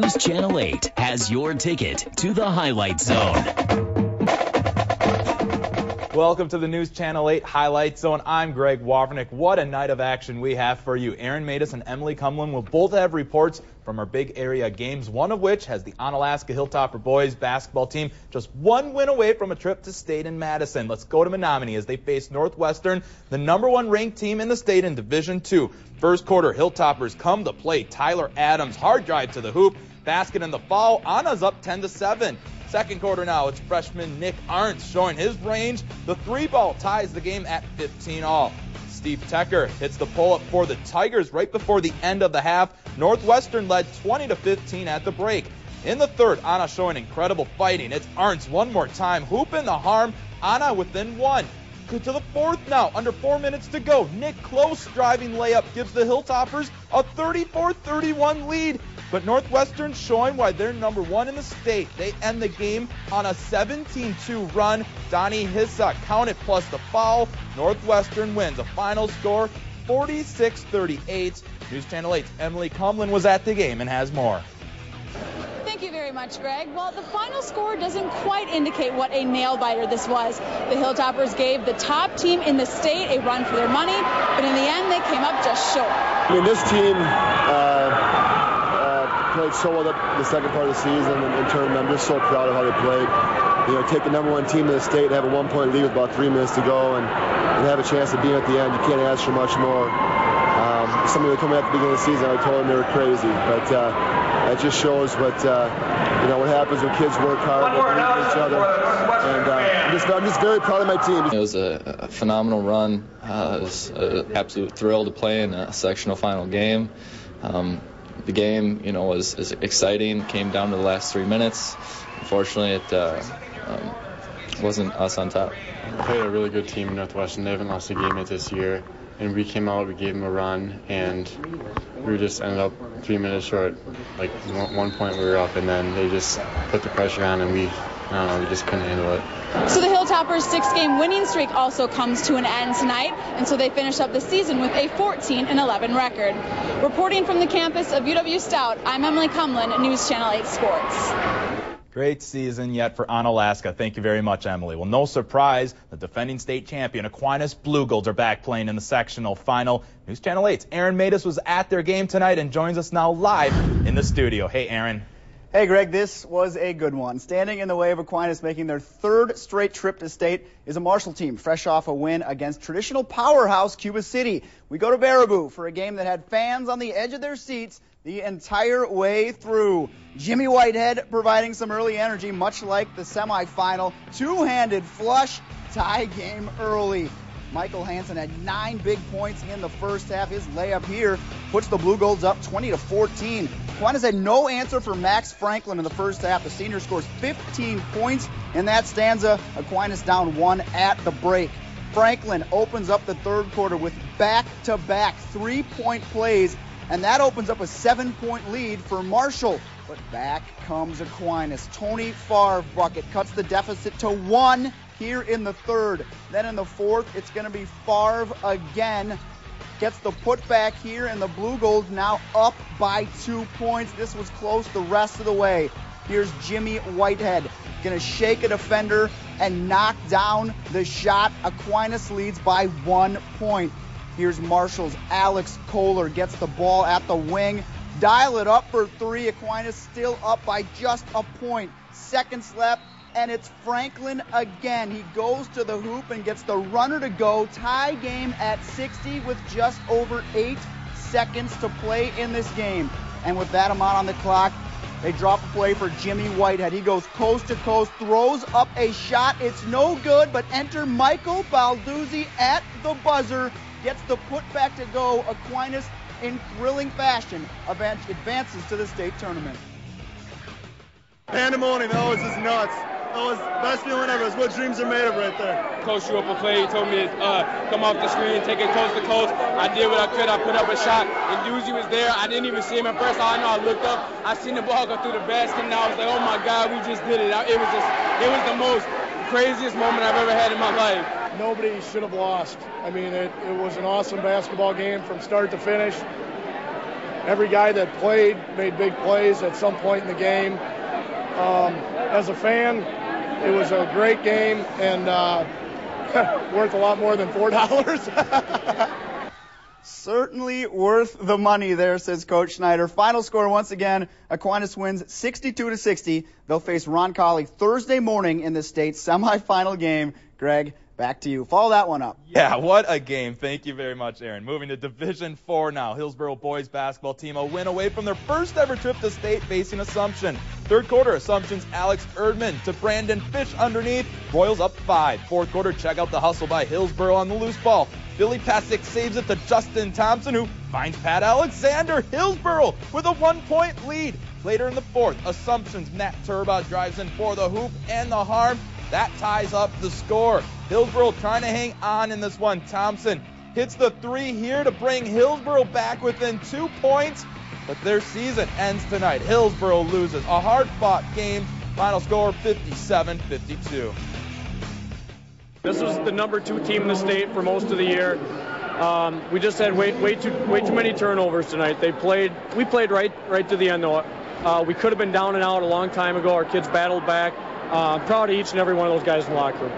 News Channel 8 has your ticket to the Highlight Zone. Welcome to the News Channel 8 Highlight Zone. I'm Greg Wavernick. What a night of action we have for you. Aaron Matus and Emily Cumlin will both have reports from our big area games, one of which has the Onalaska Hilltopper boys basketball team just one win away from a trip to state in Madison. Let's go to Menominee as they face Northwestern, the #1 ranked team in the state in Division II. First quarter, Hilltoppers come to play. Tyler Adams, hard drive to the hoop, basket in the foul. Anna's up 10-7. Second quarter now, it's freshman Nick Arndt showing his range. The three ball ties the game at 15-all. Steve Tecker hits the pull-up for the Tigers right before the end of the half. Northwestern led 20-15 at the break. In the third, Anna showing incredible fighting. It's Arndt one more time, hooping the harm. Anna within one. To the fourth now, under 4 minutes to go. Nick Close driving layup gives the Hilltoppers a 34-31 lead. But Northwestern showing why they're #1 in the state. They end the game on a 17-2 run. Donnie Hissa counted plus the foul. Northwestern wins. A final score, 46-38. News Channel 8's Emily Cumlin was at the game and has more. Thank you very much, Greg. Well, the final score doesn't quite indicate what a nail-biter this was. The Hilltoppers gave the top team in the state a run for their money, but in the end, they came up just short. I mean, this team played so well the second part of the season and tournament. I'm just so proud of how they played. You know, take the #1 team in the state and have a 1-point lead with about 3 minutes to go and have a chance to be at the end. You can't ask for much more. Somebody that coming at the beginning of the season, I told them they were crazy, but that just shows what happens when kids work hard and believe in each other. And I'm just very proud of my team. It was a phenomenal run. It was an absolute thrill to play in a sectional final game. The game, was exciting. Came down to the last 3 minutes. Unfortunately, it wasn't us on top. We played a really good team in Northwestern. They haven't lost a game yet this year. And we came out, we gave them a run, and we just ended up 3 minutes short. Like 1 point we were up, and then they just put the pressure on, and we just couldn't handle it. So the Hilltoppers' 6-game winning streak also comes to an end tonight, and so they finish up the season with a 14-11 record. Reporting from the campus of UW Stout, I'm Emily Cumlin, News Channel 8 Sports. Great season yet for Onalaska. Thank you very much, Emily. Well, no surprise, the defending state champion Aquinas Bluegolds are back playing in the sectional final. News Channel 8's Aaron Matus was at their game tonight and joins us now live in the studio. Hey, Aaron. Hey, Greg, this was a good one. Standing in the way of Aquinas making their 3rd straight trip to state is a Marshall team, fresh off a win against traditional powerhouse Cuba City. We go to Baraboo for a game that had fans on the edge of their seats the entire way through. Jimmy Whitehead providing some early energy, much like the semifinal. Two-handed flush, tie game early. Michael Hansen had 9 big points in the first half. His layup here puts the Bluegolds up 20-14. Aquinas had no answer for Max Franklin in the first half. The senior scores 15 points in that stanza. Aquinas down 1 at the break. Franklin opens up the third quarter with back-to-back 3-point plays, and that opens up a 7-point lead for Marshall. But back comes Aquinas. Tony Favre bucket cuts the deficit to 1 here in the third. Then in the fourth, it's going to be Favre again. Gets the putback here, and the Bluegolds now up by 2 points. This was close the rest of the way. Here's Jimmy Whitehead. Going to shake a defender and knock down the shot. Aquinas leads by 1 point. Here's Marshall's Alex Kohler gets the ball at the wing. Dial it up for 3. Aquinas still up by just a point. Seconds left, and it's Franklin again. He goes to the hoop and gets the runner to go. Tie game at 60 with just over 8 seconds to play in this game. And with that amount on the clock, they drop a play for Jimmy Whitehead. He goes coast to coast, throws up a shot. It's no good, but enter Michael Balduzzi at the buzzer. Gets the putback to go. Aquinas, in thrilling fashion, advances to the state tournament. Pandemonium, that was just nuts. That was the best feeling ever. It's what dreams are made of right there. Coach drew up a play. He told me to come off the screen, take it coast to coast. I did what I could. I put up a shot, and Doozy was there. I didn't even see him at first. All I know, I looked up. I seen the ball go through the basket, and I was like, oh, my God, we just did it. It was the most craziest moment I've ever had in my life. Nobody should have lost. I mean, it was an awesome basketball game from start to finish. every guy that played made big plays at some point in the game. As a fan, it was a great game and worth a lot more than $4. Certainly worth the money there, says Coach Schneider. Final score once again, Aquinas wins 62-60. They'll face Roncalli Thursday morning in the state semifinal game. Greg, back to you. Follow that one up. Yeah, what a game. Thank you very much, Aaron. Moving to Division IV now. Hillsboro boys basketball team a win away from their first ever trip to state facing Assumption. Third quarter, Assumption's Alex Erdman to Brandon Fish underneath. Royals up 5. Fourth quarter, check out the hustle by Hillsboro on the loose ball. Billy Pasick saves it to Justin Thompson, who finds Pat Alexander. Hillsboro with a 1-point lead. Later in the fourth, Assumption's Matt Turba drives in for the hoop and the harm. That ties up the score. Hillsboro trying to hang on in this one. Thompson hits the 3 here to bring Hillsboro back within 2 points, but their season ends tonight. Hillsboro loses a hard-fought game. Final score 57-52. This was the number 2 team in the state for most of the year. We just had way too many turnovers tonight. We played right to the end though. We could have been down and out a long time ago. Our kids battled back. I'm proud of each and every one of those guys in the locker room.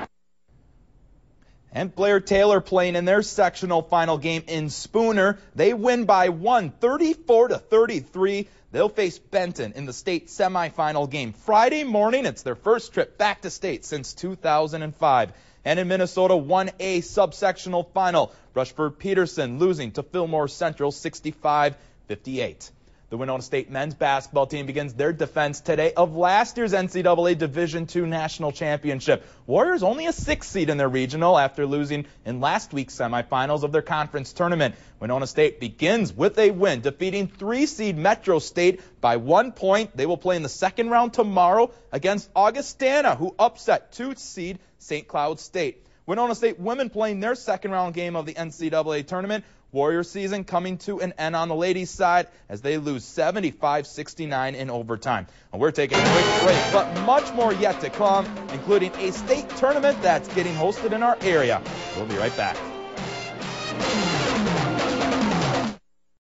And Blair Taylor playing in their sectional final game in Spooner. They win by 1, 34-33. They'll face Benton in the state semifinal game Friday morning. It's their first trip back to state since 2005. And in Minnesota, 1A subsectional final, Rushford-Peterson losing to Fillmore Central 65-58. The Winona State men's basketball team begins their defense today of last year's NCAA Division II National Championship. Warriors only a 6th seed in their regional after losing in last week's semifinals of their conference tournament. Winona State begins with a win, defeating 3-seed Metro State by 1 point. They will play in the second round tomorrow against Augustana, who upset 2-seed St. Cloud State. Winona State women playing their second round game of the NCAA tournament. Warrior season coming to an end on the ladies' side as they lose 75-69 in overtime. And we're taking a quick break, but much more yet to come, including a state tournament that's getting hosted in our area. We'll be right back.